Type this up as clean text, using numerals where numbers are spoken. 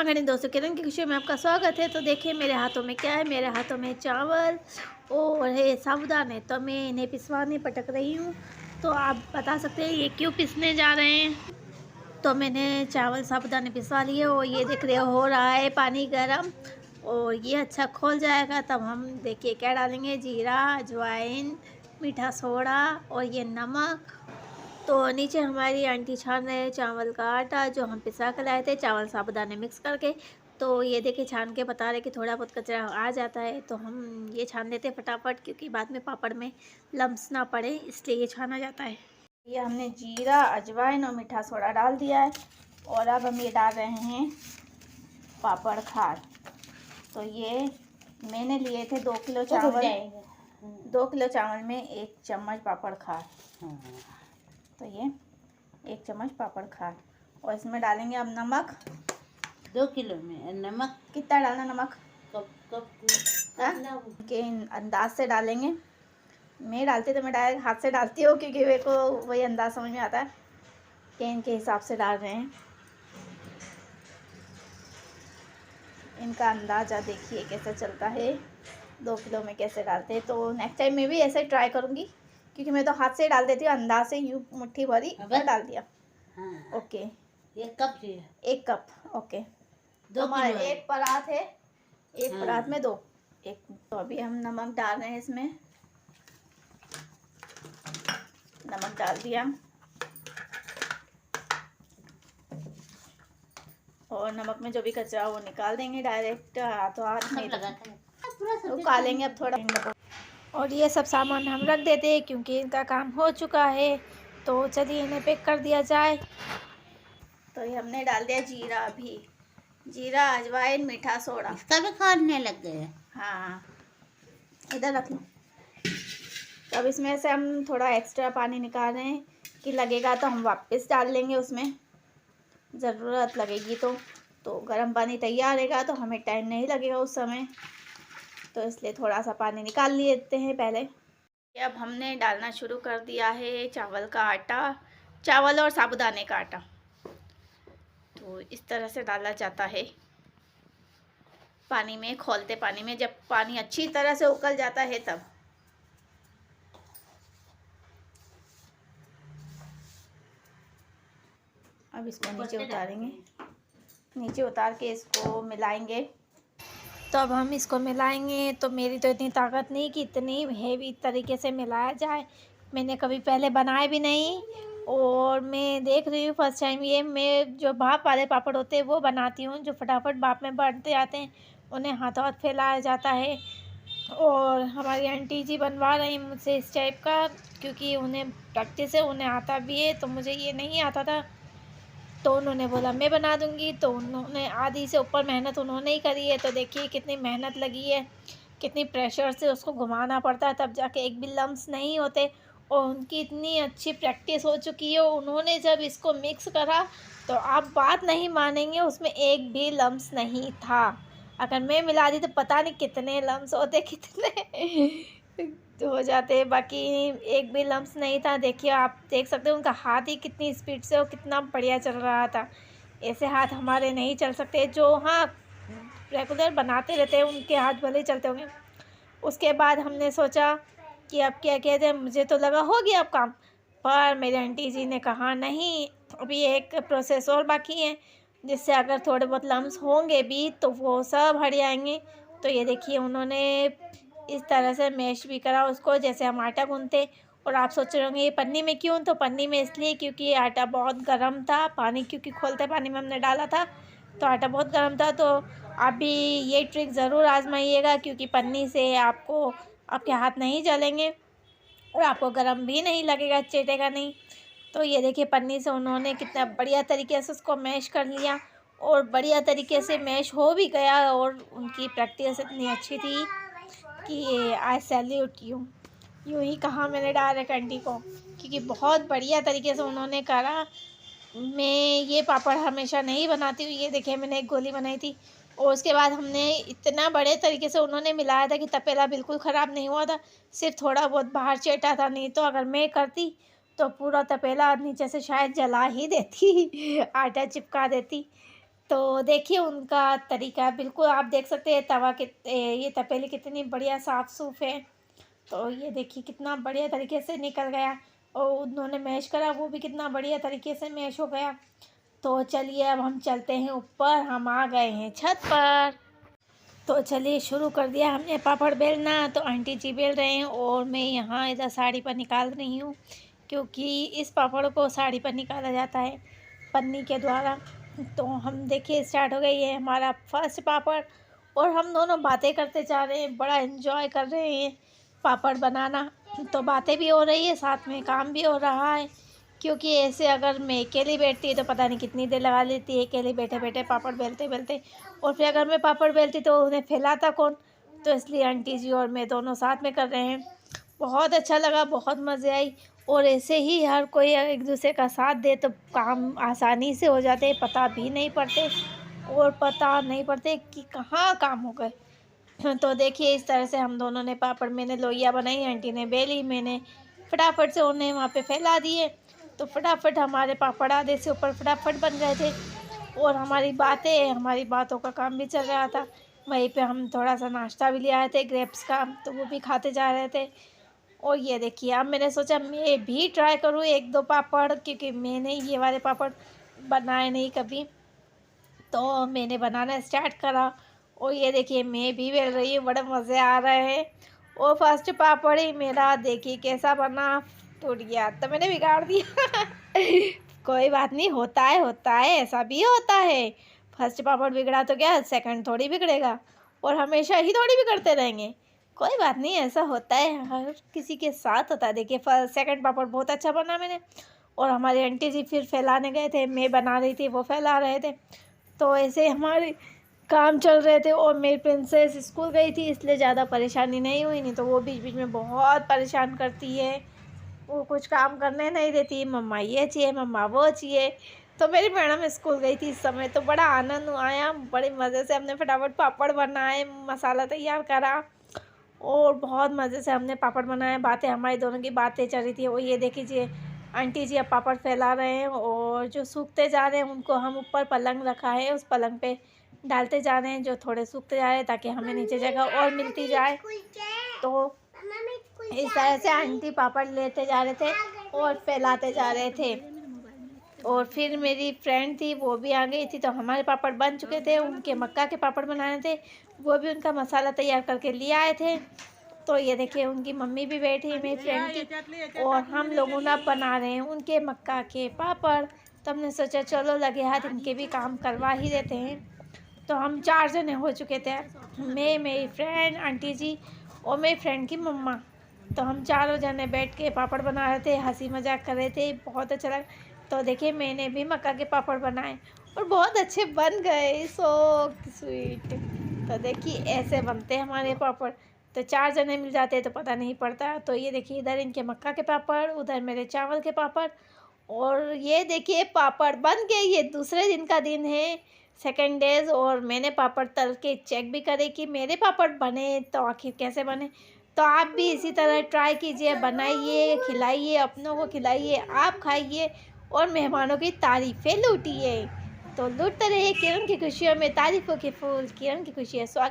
रामा दोस्तों, किरण की खुशी में आपका स्वागत है। तो देखिए मेरे हाथों में क्या है। मेरे हाथों में चावल और है साबूदाने। तो मैं इन्हें पिसवाने पटक रही हूँ। तो आप बता सकते हैं ये क्यों पिसने जा रहे हैं। तो मैंने चावल साबूदाने पिसवा लिए और ये देख रहे हो रहा है पानी गर्म। और ये अच्छा खोल जाएगा तब हम देखिए क्या डालेंगे। जीरा, अजवाइन, मीठा सोडा और ये नमक। तो नीचे हमारी आंटी छान रहे हैं चावल का आटा जो हम पिसा कर लाए थे, चावल साबूदाने मिक्स करके। तो ये देखिए छान के बता रहे कि थोड़ा बहुत कचरा आ जाता है, तो हम ये छान लेते हैं फटाफट क्योंकि बाद में पापड़ में लम्स ना पड़े, इसलिए ये छाना जाता है। ये हमने जीरा, अजवाइन और मीठा सोडा डाल दिया है और अब हम ये डाल रहे हैं पापड़ खार। तो ये मैंने लिए थे 2 किलो चावल। 2 किलो चावल में 1 चम्मच पापड़ खार। तो ये 1 चम्मच पापड़ खार और इसमें डालेंगे अब नमक। 2 किलो में नमक कितना डालना नमक? कप के अंदाज से डालेंगे। मैं डालती तो मैं डायरेक्ट हाथ से डालती हूँ क्योंकि मेरे को वही अंदाज समझ में आता है कि इनके हिसाब से डाल रहे हैं। इनका अंदाज़ा देखिए कैसे चलता है, 2 किलो में कैसे डालते हैं। तो नेक्स्ट टाइम मैं भी ऐसे ट्राई करूँगी क्योंकि मैं तो हाथ से डाल देती हूँ, अंदाज से यूँ मुट्ठी भरी और डाल दिया। हाँ। ओके, 1 कप चाहिए। 1 कप। ओके, 2 किलो है। 1 परात है, 1 हाँ। परात में 2। तो अभी हम नमक डाल रहे हैं इसमें। नमक डाल दिया और नमक में जो भी कचरा वो निकाल देंगे डायरेक्ट हाथों हाथ में निकालेंगे। अब थोड़ा और ये सब सामान हम रख देते हैं क्योंकि इनका काम हो चुका है। तो चलिए इन्हें पैक कर दिया जाए। तो ये हमने डाल दिया जीरा, भी जीरा, अजवाइन, मीठा सोडा। इसका भी खाने लग गए। हाँ, इधर रख लो। तो अब इसमें से हम थोड़ा एक्स्ट्रा पानी निकाल रहे हैं कि लगेगा तो हम वापस डाल लेंगे, उसमें ज़रूरत लगेगी तो गर्म पानी तैयार रहेगा तो हमें टाइम नहीं लगेगा उस समय, तो इसलिए थोड़ा सा पानी निकाल लेते हैं पहले। अब हमने डालना शुरू कर दिया है चावल का आटा, चावल और साबूदाने का आटा। तो इस तरह से डाला जाता है पानी में, खौलते पानी में। जब पानी अच्छी तरह से उबल जाता है तब। अब इसको नीचे उतारेंगे, नीचे उतार के इसको मिलाएंगे। तो अब हम इसको मिलाएंगे। तो मेरी तो इतनी ताकत नहीं कि इतनी हेवी तरीके से मिलाया जाए। मैंने कभी पहले बनाए भी नहीं और मैं देख रही हूँ फर्स्ट टाइम। ये मैं जो भाप वाले पापड़ होते हैं वो बनाती हूँ, जो फटाफट भाप में बनते जाते हैं, उन्हें हाथों हाथ फैलाया जाता है। और हमारी आंटी जी बनवा रही हैं मुझसे इस टाइप का क्योंकि उन्हें प्रैक्टिस है, उन्हें आता भी है। तो मुझे ये नहीं आता था, तो उन्होंने बोला मैं बना दूंगी। तो उन्होंने आधी से ऊपर मेहनत उन्होंने ही करी है। तो देखिए कितनी मेहनत लगी है, कितनी प्रेशर से उसको घुमाना पड़ता है तब जाके एक भी लम्स नहीं होते। और उनकी इतनी अच्छी प्रैक्टिस हो चुकी है। उन्होंने जब इसको मिक्स करा तो आप बात नहीं मानेंगे, उसमें एक भी लम्स नहीं था। अगर मैं मिला दी तो पता नहीं कितने लम्स होते, कितने हो जाते। बाकी एक भी लम्स नहीं था। देखिए आप देख सकते हो उनका हाथ ही कितनी स्पीड से और कितना बढ़िया चल रहा था। ऐसे हाथ हमारे नहीं चल सकते, जो हाँ रेगुलर बनाते रहते हैं उनके हाथ भले ही चलते होंगे। उसके बाद हमने सोचा कि अब क्या कहते हैं, मुझे तो लगा हो गया अब काम, पर मेरे आंटी जी ने कहा नहीं, अभी एक प्रोसेस और बाकी है जिससे अगर थोड़े बहुत लम्स होंगे भी तो वो सब हट जाएंगे। तो ये देखिए उन्होंने इस तरह से मैश भी करा उसको जैसे हम आटा गूंथते। और आप सोच रहे होंगे ये पन्नी में क्यों? तो पन्नी में इसलिए क्योंकि ये आटा बहुत गर्म था, पानी क्योंकि खोलते पानी में हमने डाला था तो आटा बहुत गर्म था। तो आप भी ये ट्रिक ज़रूर आजमाइएगा क्योंकि पन्नी से आपको आपके हाथ नहीं जलेंगे और आपको गर्म भी नहीं लगेगा, चेटेगा नहीं। तो ये देखिए पन्नी से उन्होंने कितना बढ़िया तरीके से उसको मैश कर लिया और बढ़िया तरीके से मैश हो भी गया। और उनकी प्रैक्टिस इतनी अच्छी थी कि आई सैल्यूट यू, यूँ ही कहा मैंने डायरेक्ट आंटी को क्योंकि बहुत बढ़िया तरीके से उन्होंने करा। मैं ये पापड़ हमेशा नहीं बनाती हूँ। ये देखिए मैंने एक गोली बनाई थी और उसके बाद हमने इतना बड़े तरीके से उन्होंने मिलाया था कि तपेला बिल्कुल ख़राब नहीं हुआ था, सिर्फ थोड़ा बहुत बाहर चेटा था। नहीं तो अगर मैं करती तो पूरा तपेला नीचे से शायद जला ही देती आटा चिपका देती। तो देखिए उनका तरीका बिल्कुल आप देख सकते हैं, तवा ये तपेली कितनी बढ़िया साफ़ सूफ़ है। तो ये देखिए कितना बढ़िया तरीके से निकल गया, और उन्होंने मैश करा वो भी कितना बढ़िया तरीके से मैश हो गया। तो चलिए अब हम चलते हैं ऊपर, हम आ गए हैं छत पर। तो चलिए शुरू कर दिया हमने पापड़ बेलना। तो आंटी जी बेल रहे हैं और मैं यहाँ इधर साड़ी पर निकाल रही हूँ, क्योंकि इस पापड़ को साड़ी पर निकाला जाता है पन्नी के द्वारा। तो हम देखिए स्टार्ट हो गई है हमारा फर्स्ट पापड़, और हम दोनों बातें करते जा रहे हैं, बड़ा एंजॉय कर रहे हैं पापड़ बनाना। तो बातें भी हो रही है, साथ में काम भी हो रहा है, क्योंकि ऐसे अगर मैं अकेली बैठती है तो पता नहीं कितनी देर लगा लेती है अकेले बैठे बैठे पापड़ बेलते बेलते, और फिर अगर मैं पापड़ बेलती तो उन्हें फैलाता कौन। तो इसलिए आंटी जी और मैं दोनों साथ में कर रहे हैं। बहुत अच्छा लगा, बहुत मज़े आई, और ऐसे ही हर कोई एक दूसरे का साथ दे तो काम आसानी से हो जाते, पता भी नहीं पड़ते, और पता नहीं पड़ते कि कहाँ काम हो गए। तो देखिए इस तरह से हम दोनों ने पापड़, मैंने लोइयाँ बनाई, आंटी ने बेली, मैंने फटाफट से उन्हें वहाँ पे फैला दिए। तो फटाफट हमारे पापड़ आधे से ऊपर फटाफट बन गए थे, और हमारी बातों का काम भी चल रहा था। वहीं पे हम थोड़ा सा नाश्ता भी ले आए थे ग्रेप्स का, तो वो भी खाते जा रहे थे। और ये देखिए अब मैंने सोचा मैं भी ट्राई करूँ 1-2 पापड़, क्योंकि मैंने ये वाले पापड़ बनाए नहीं कभी। तो मैंने बनाना स्टार्ट करा, और ये देखिए मैं भी बेल रही हूँ, बड़े मज़े आ रहे हैं। और फर्स्ट पापड़ ही मेरा देखिए कैसा बना, टूट गया, तो मैंने बिगाड़ दिया। कोई बात नहीं, होता है, ऐसा भी होता है। फर्स्ट पापड़ बिगड़ा तो क्या सेकंड थोड़ी बिगड़ेगा, और हमेशा ही थोड़ी बिगड़ते रहेंगे। कोई बात नहीं, ऐसा होता है, हर किसी के साथ होता है। देखिए सेकंड पापड़ बहुत अच्छा बना मैंने, और हमारी आंटी जी फिर फैलाने गए थे, मैं बना रही थी वो फैला रहे थे। तो ऐसे हमारे काम चल रहे थे, और मेरी प्रिंसेस स्कूल गई थी इसलिए ज़्यादा परेशानी नहीं हुई, नहीं तो वो बीच बीच में बहुत परेशान करती है, वो कुछ काम करने नहीं देती, मम्मा ये चाहिए, मम्मा वो चाहिए। तो मेरी मैडम स्कूल गई थी इस समय, तो बड़ा आनंद आया, बड़े मज़े से हमने फटाफट पापड़ बनाए, मसाला तैयार करा, और बहुत मज़े से हमने पापड़ बनाए। बातें हमारी दोनों की बातें चल रही थी। और ये देखिए आंटी जी अब पापड़ फैला रहे हैं, और जो सूखते जा रहे हैं उनको हम ऊपर पलंग रखा है, उस पलंग पे डालते जा रहे हैं, जो थोड़े सूखते जा रहे हैं, ताकि हमें नीचे जगह और मिलती जाए। तो इस तरह से आंटी पापड़ लेते जा रहे थे और फैलाते जा रहे थे। और फिर मेरी फ्रेंड थी वो भी आ गई थी, तो हमारे पापड़ बन चुके थे, उनके मक्का के पापड़ बनाने थे, वो भी उनका मसाला तैयार करके ले आए थे। तो ये देखिए उनकी मम्मी भी बैठी है मेरी फ्रेंड की, और हम लोगों ना बना रहे हैं उनके मक्का के पापड़। तो हमने सोचा चलो लगे हाथ इनके भी काम करवा ही देते हैं। तो हम 4 जने हो चुके थे, मैं, मेरी फ्रेंड, आंटी जी और मेरी फ्रेंड की मम्मा। तो हम चारों जने बैठ के पापड़ बना रहे थे, हंसी मजाक कर रहे थे, बहुत अच्छा लगा। तो देखिए मैंने भी मक्का के पापड़ बनाए और बहुत अच्छे बन गए, सो स्वीट। तो देखिए ऐसे बनते हैं हमारे पापड़। तो 4 जने मिल जाते हैं तो पता नहीं पड़ता। तो ये देखिए इधर इनके मक्का के पापड़, उधर मेरे चावल के पापड़, और ये देखिए पापड़ बन गए। ये दूसरे दिन का दिन है, सेकेंड डेज़, और मैंने पापड़ तल के चेक भी करे कि मेरे पापड़ बने तो आखिर कैसे बने। तो आप भी इसी तरह ट्राई कीजिए, बनाइए, खिलाइए, अपनों को खिलाइए, आप खाइए और मेहमानों की तारीफ़ें लूटिए। तो लूटते रहिए किरण की खुशियों में, तारीफ़ों के फूल, किरण की खुशी है। स्वागत